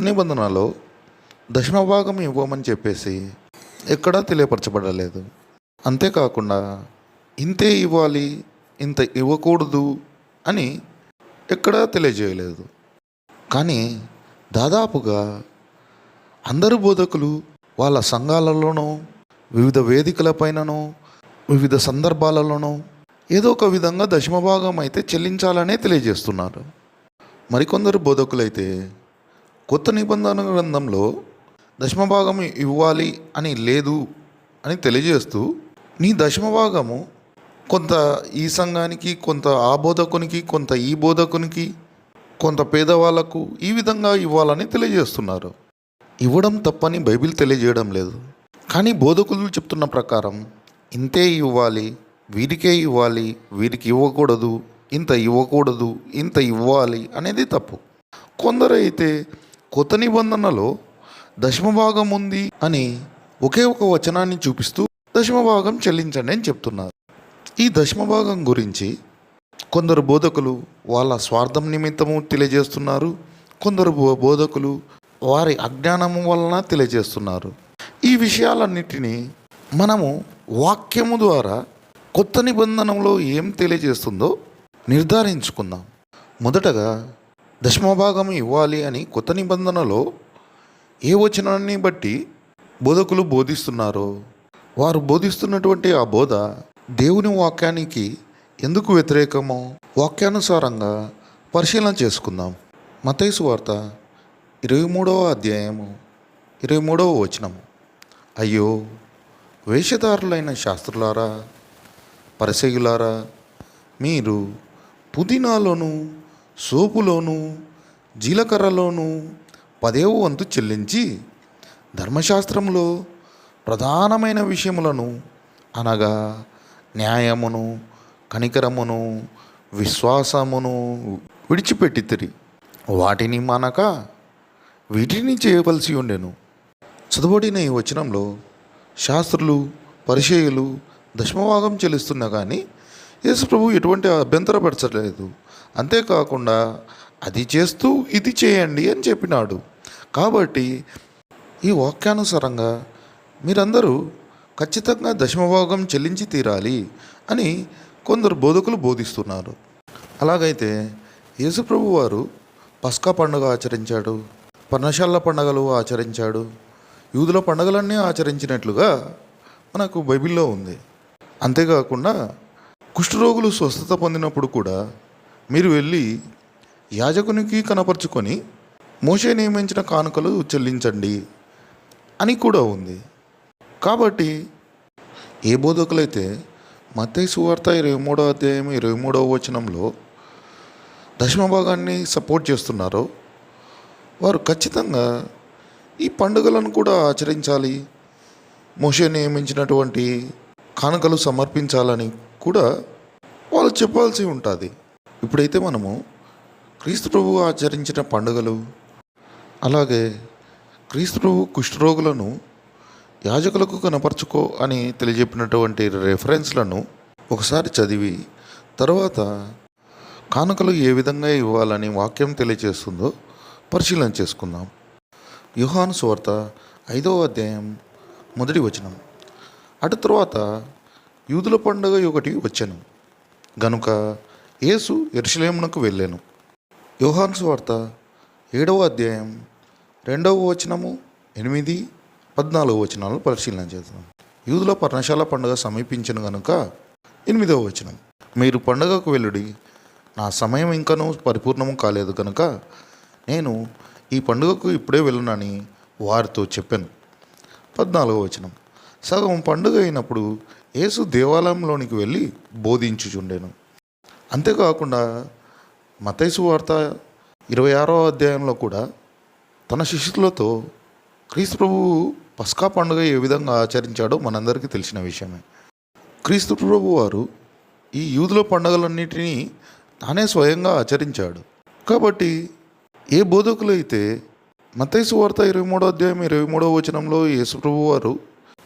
నిబంధనలో దశమ భాగం ఇవ్వమని చెప్పేసి ఎక్కడా తెలియపరచబడలేదు. అంతేకాకుండా ఇంతే ఇవ్వాలి, ఇంత ఇవ్వకూడదు అని ఎక్కడా తెలియజేయలేదు. కానీ దాదాపుగా అందరు బోధకులు వాళ్ళ సంఘాలలోనూ, వివిధ వేదికలపైనను, వివిధ సందర్భాలలోనూ ఏదో ఒక విధంగా దశమ భాగం అయితే చెల్లించాలనే తెలియజేస్తున్నారు. మరికొందరు బోధకులైతే కొత్త నిబంధన గ్రంథంలో దశమ భాగం ఇవ్వాలి అని లేదు అని తెలియజేస్తూ, నీ దశమ భాగము కొంత ఈ సంఘానికి, కొంత ఆ బోధకునికి, కొంత ఈ బోధకునికి, కొంత పేదవాళ్లకు ఈ విధంగా ఇవ్వాలని తెలియజేస్తున్నారు. ఇవ్వడం తప్పని బైబిల్ తెలియజేయడం లేదు. కానీ బోధకులు చెప్తున్న ప్రకారం ఇంతే ఇవ్వాలి, వీరికే ఇవ్వాలి, వీరికి ఇవ్వకూడదు, ఇంత ఇవ్వకూడదు, ఇంత ఇవ్వాలి అనేది తప్పు. కొందరైతే కొత్త నిబంధనలో దశమ భాగం ఉంది అని ఒకే ఒక వచనాన్ని చూపిస్తూ దశమ భాగం చెల్లించండి అని చెప్తున్నారు. ఈ దశమ భాగం గురించి కొందరు బోధకులు వాళ్ళ స్వార్థం నిమిత్తము తెలియజేస్తున్నారు, కొందరు బోధకులు వారి అజ్ఞానము వలన తెలియజేస్తున్నారు. ఈ విషయాలన్నిటినీ మనము వాక్యము ద్వారా కొత్త నిబంధనలో ఏం తెలియజేస్తుందో నిర్ధారించుకుందాం. మొదటగా దశమ భాగం ఇవ్వాలి అని కొత్త నిబంధనలో ఏ వచనాన్ని బట్టి బోధకులు బోధిస్తున్నారో, వారు బోధిస్తున్నటువంటి ఆ బోధ దేవుని వాక్యానికి ఎందుకు వ్యతిరేకమో వాక్యానుసారంగా పరిశీలన చేసుకుందాం. మత్తయి సువార్త 23వ అధ్యాయము 23వ వచనము. అయ్యో, వేషధారులైన శాస్త్రులారా, పరిసయ్యులారా, మీరు పుదీనాలోను, సోపులోను, జీలకర్రలోను 10వ వంతు చెల్లించి ధర్మశాస్త్రంలో ప్రధానమైన విషయములను అనగా న్యాయమును, కనికరమును, విశ్వాసమును విడిచిపెట్టితిరి. వాటిని మానక వీటిని చేయవలసి ఉండెను. చదువుబడిన ఈ వచనంలో శాస్త్రులు, పరిచయులు దశమభాగం చెల్లిస్తున్నా కానీ యేసు ప్రభు ఎటువంటి అభ్యంతరపరచలేదు. అంతేకాకుండా అది చేస్తూ ఇది చేయండి అని చెప్పినాడు. కాబట్టి ఈ వాక్యానుసారంగా మీరందరూ ఖచ్చితంగా దశమభాగం చెల్లించి తీరాలి అని కొందరు బోధకులు బోధిస్తున్నారు. అలాగైతే యేసుప్రభు వారు పస్కా పండుగ ఆచరించాడు, పర్ణశాల పండుగలు ఆచరించాడు, యూదుల పండుగలన్నీ ఆచరించినట్లుగా మనకు బైబిల్లో ఉంది. అంతేకాకుండా కుష్ఠరోగులు స్వస్థత పొందినప్పుడు కూడా మీరు వెళ్ళి యాజకునికి కనపరుచుకొని మోషే నియమించిన కానుకలు చెల్లించండి అని కూడా ఉంది. కాబట్టి ఏ బోధకులైతే మత్తయి సువార్త 23వ అధ్యాయం 23వ వచనంలో దశమ భాగాన్ని సపోర్ట్ చేస్తున్నారో వారు ఖచ్చితంగా ఈ పండుగలను కూడా ఆచరించాలి, మోషే నియమించినటువంటి కానుకలు సమర్పించాలని కూడా వాళ్ళు చెప్పాల్సి ఉంటుంది. ఇప్పుడైతే మనము క్రీస్తు ప్రభువు ఆచరించిన పండుగలు, అలాగే క్రీస్తు ప్రభు కుష్ఠరోగులను యాజకులకు కనపరుచుకో అని తెలియజెప్పినటువంటి రెఫరెన్స్లను ఒకసారి చదివి తర్వాత కానుకలు ఏ విధంగా ఇవ్వాలని వాక్యం తెలియజేస్తుందో పరిశీలన చేసుకుందాం. యోహాను సువార్త 5వ అధ్యాయం 1వ వచనం. అటు తర్వాత యూదుల పండుగ ఒకటి వచ్చెను గనుక యేసు యెరూషలేమునకు వెళ్ళెను. యోహాను సువార్త 7వ అధ్యాయం 2వ వచనము, 8, 14 వచనాలను పరిశీలన చేద్దాం. యూదుల పర్ణశాల పండుగ సమీపించను గనుక 8వ వచనం. మీరు పండుగకు వెళ్ళుడి, నా సమయం ఇంకనూ పరిపూర్ణము కాలేదు కనుక నేను ఈ పండుగకు ఇప్పుడే వెళ్ళనని వారితో చెప్పాను. 14వ వచనం. సగం పండుగ అయినప్పుడు యేసు దేవాలయంలోనికి వెళ్ళి బోధించుచుండెను. అంతేకాకుండా మత్తయి సువార్త 26వ అధ్యాయంలో కూడా తన శిష్యులతో క్రీస్తు ప్రభువు పస్కా పండుగ ఏ విధంగా ఆచరించాడో మనందరికీ తెలిసిన విషయమే. క్రీస్తు ప్రభు వారు ఈ యూదుల పండుగలన్నిటినీ తానే స్వయంగా ఆచరించాడు. కాబట్టి ఏ బోధకులు అయితే మత్తయి సువార్త 23వ అధ్యాయం 23వ వచనంలో యేసు ప్రభు వారు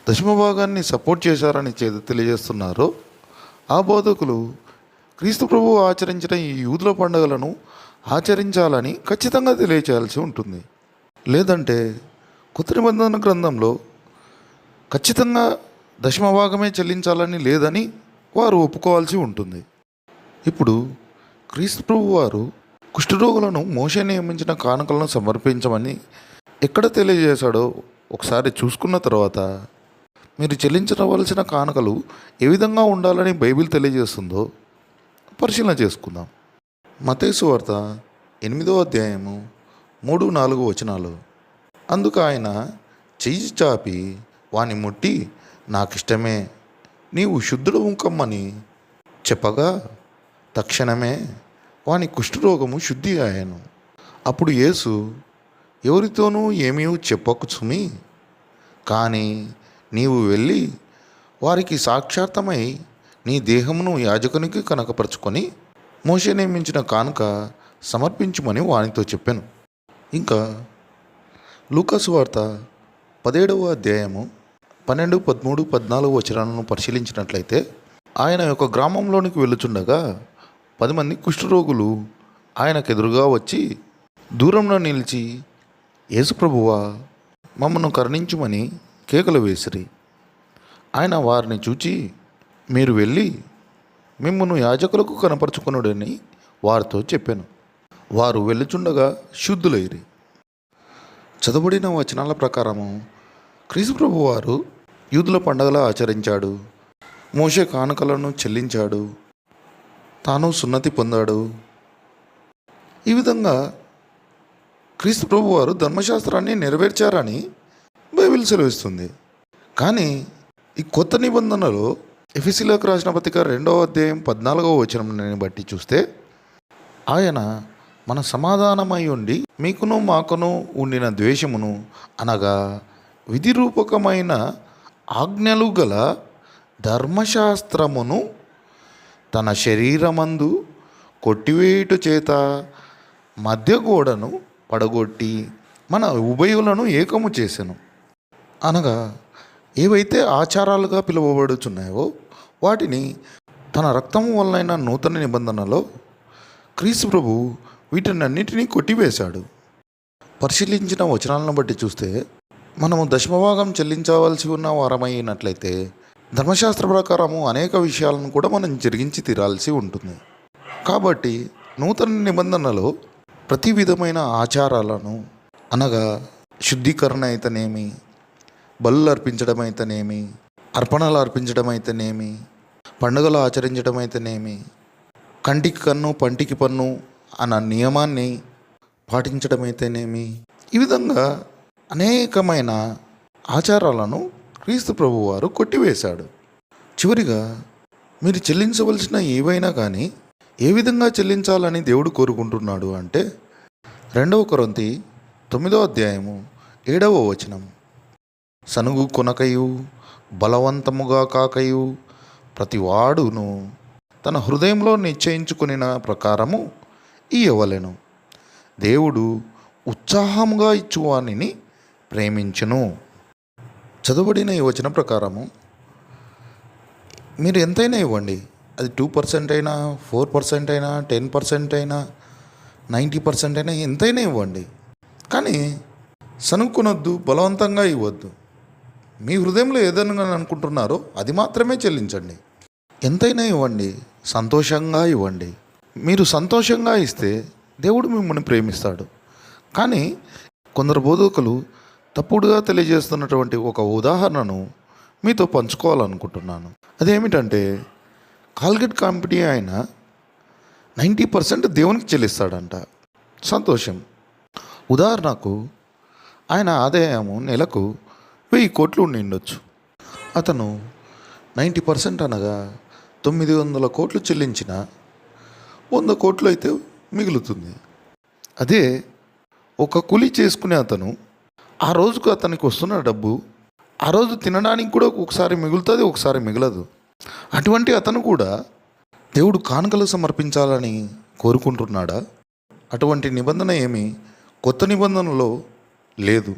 దశమ భాగాన్ని సపోర్ట్ చేశారని తెలియజేస్తున్నారో ఆ బోధకులు క్రీస్తు ప్రభువు ఆచరించిన ఈ యూదుల పండుగలను ఆచరించాలని ఖచ్చితంగా తెలియచేయాల్సి ఉంటుంది. లేదంటే కొత్త నిబంధన గ్రంథంలో ఖచ్చితంగా దశమభాగమే చెల్లించాలని లేదని వారు ఒప్పుకోవాల్సి ఉంటుంది. ఇప్పుడు క్రీస్తు ప్రభు వారు కుష్ఠరోగులను మోషే నియమించిన కానుకలను సమర్పించమని ఎక్కడ తెలియజేశాడో ఒకసారి చూసుకున్న తర్వాత మీరు చెల్లించవలసిన కానుకలు ఏ విధంగా ఉండాలని బైబిల్ తెలియజేస్తుందో పరిశీలన చేసుకుందాం. మత్తయి సువార్త 8వ అధ్యాయము 3-4 వచనాలు. అందుకు ఆయన చెయ్యి చాపి వాని ముట్టి, నాకిష్టమే, నీవు శుద్ధుడవు కమ్మని చెప్పగా తక్షణమే వాని కుష్ఠరోగము శుద్ధి అయ్యాను. అప్పుడు యేసు, ఎవరితోనూ ఏమీ చెప్పకు సుమి, కానీ నీవు వెళ్ళి వారికి సాక్షాత్తమై నీ దేహమును యాజకునికి కనకపరుచుకొని మోషే నియమించిన కానుక సమర్పించుమని వానితో చెప్పాను. ఇంకా లూకాసు వార్త 17వ అధ్యాయము 12, 13, 14 వచనాలను పరిశీలించినట్లయితే, ఆయన యొక్క గ్రామంలోనికి వెళ్ళుచుండగా 10 మంది కుష్ఠరోగులు ఆయనకు ఎదురుగా వచ్చి దూరంలో నిలిచి, యేసుప్రభువా, మమ్మను కరుణించుమని కేకలు వేసిరి. ఆయన వారిని చూచి, మీరు వెళ్ళి మిమ్మును యాజకులకు కనపరుచుకొనుడని వారితో చెప్పాను. వారు వెళ్ళుచుండగా శుద్ధులైరి. చదవబడిన వచనాల ప్రకారము క్రీస్తు ప్రభు వారు యూదుల పండగలా ఆచరించాడు, మోషే కానుకలను చెల్లించాడు, తాను సున్నతి పొందాడు. ఈ విధంగా క్రీస్తు ప్రభు వారు ధర్మశాస్త్రాన్ని నెరవేర్చారని బైబిల్ సెలవిస్తుంది. కానీ ఈ కొత్త నిబంధనలో ఎఫెసీయులకు రాసిన పత్రిక 2వ అధ్యాయం 14వ వచనాన్ని బట్టి చూస్తే, ఆయన మన సమాధానమై ఉండి మీకును మాకును ఉండిన ద్వేషమును అనగా విధిరూపకమైన ఆజ్ఞలు గల ధర్మశాస్త్రమును తన శరీరమందు కొట్టివేయుట చేత మధ్య గోడను పడగొట్టి మన ఉభయులను ఏకము చేసెను. అనగా ఏవైతే ఆచారాలుగా పిలువబడుచున్నాయో వాటిని తన రక్తము వలన నూతన నిబంధనలో క్రీస్తు ప్రభు వీటినన్నిటినీ కొట్టివేశాడు. పరిశీలించిన వచనాలను బట్టి చూస్తే మనము దశమభాగం చెల్లించవలసి ఉన్న వారమైనట్లయితే ధర్మశాస్త్ర ప్రకారము అనేక విషయాలను కూడా మనం జరిగించి తీరాల్సి ఉంటుంది. కాబట్టి నూతన నిబంధనలో ప్రతి విధమైన ఆచారాలను, అనగా శుద్ధీకరణ అయితేనేమి, బలులు అర్పించడం అయితేనేమి, అర్పణలు అర్పించడం అయితేనేమి, పండుగలు ఆచరించడం అయితేనేమి, కంటికి కన్ను పంటికి పన్ను అన్న నియమాన్ని పాటించడం అయితేనేమి, ఈ విధంగా అనేకమైన ఆచారాలను క్రీస్తు ప్రభు వారు కొట్టివేశాడు. చివరిగా మీరు చెల్లించవలసిన ఏవైనా కానీ ఏ విధంగా చెల్లించాలని దేవుడు కోరుకుంటున్నాడు అంటే 2 కొరింథీ 9వ అధ్యాయము 7వ వచనం, సనుగు కొనకయు బలవంతముగా కాకయు ప్రతివాడును తన హృదయంలో నిశ్చయించుకునిన ప్రకారము ఇయ్యవలెను. దేవుడు ఉత్సాహముగా ఇచ్చువానిని ప్రేమించును. చదవబడిన ఈ వచనం ప్రకారము మీరు ఎంతైనా ఇవ్వండి, అది 2% అయినా, 4% అయినా, 10% అయినా, 90% అయినా, ఎంతైనా ఇవ్వండి. కానీ సనుక్కొనొద్దు, బలవంతంగా ఇవ్వద్దు. మీ హృదయంలో ఏదైనా అనుకుంటున్నారో అది మాత్రమే చెల్లించండి. ఎంతైనా ఇవ్వండి, సంతోషంగా ఇవ్వండి. మీరు సంతోషంగా ఇస్తే దేవుడు మిమ్మల్ని ప్రేమిస్తాడు. కానీ కొందరు బోధకులు తప్పుడుగా తెలియజేస్తున్నటువంటి ఒక ఉదాహరణను మీతో పంచుకోవాలనుకుంటున్నాను. అదేమిటంటే, కాల్గేట్ కంపెనీ ఆయన 90% దేవునికి చెల్లిస్తాడంట. సంతోషం. ఉదాహరణకు ఆయన ఆదాయము నెలకు 1000 కోట్లు ఉండి ఉండొచ్చు. అతను 90% అనగా 900 కోట్లు చెల్లించిన 100 కోట్లు అయితే మిగులుతుంది. అదే ఒక కూలీ చేసుకునే అతను ఆ రోజుకు అతనికి వస్తున్న డబ్బు ఆ రోజు తినడానికి కూడా ఒకసారి మిగులుతుంది, ఒకసారి మిగలదు. అటువంటి అతను కూడా దేవుడు కానుకలు సమర్పించాలని కోరుకుంటున్నాడా? అటువంటి నిబంధన ఏమి కొత్త నిబంధనలో లేదు.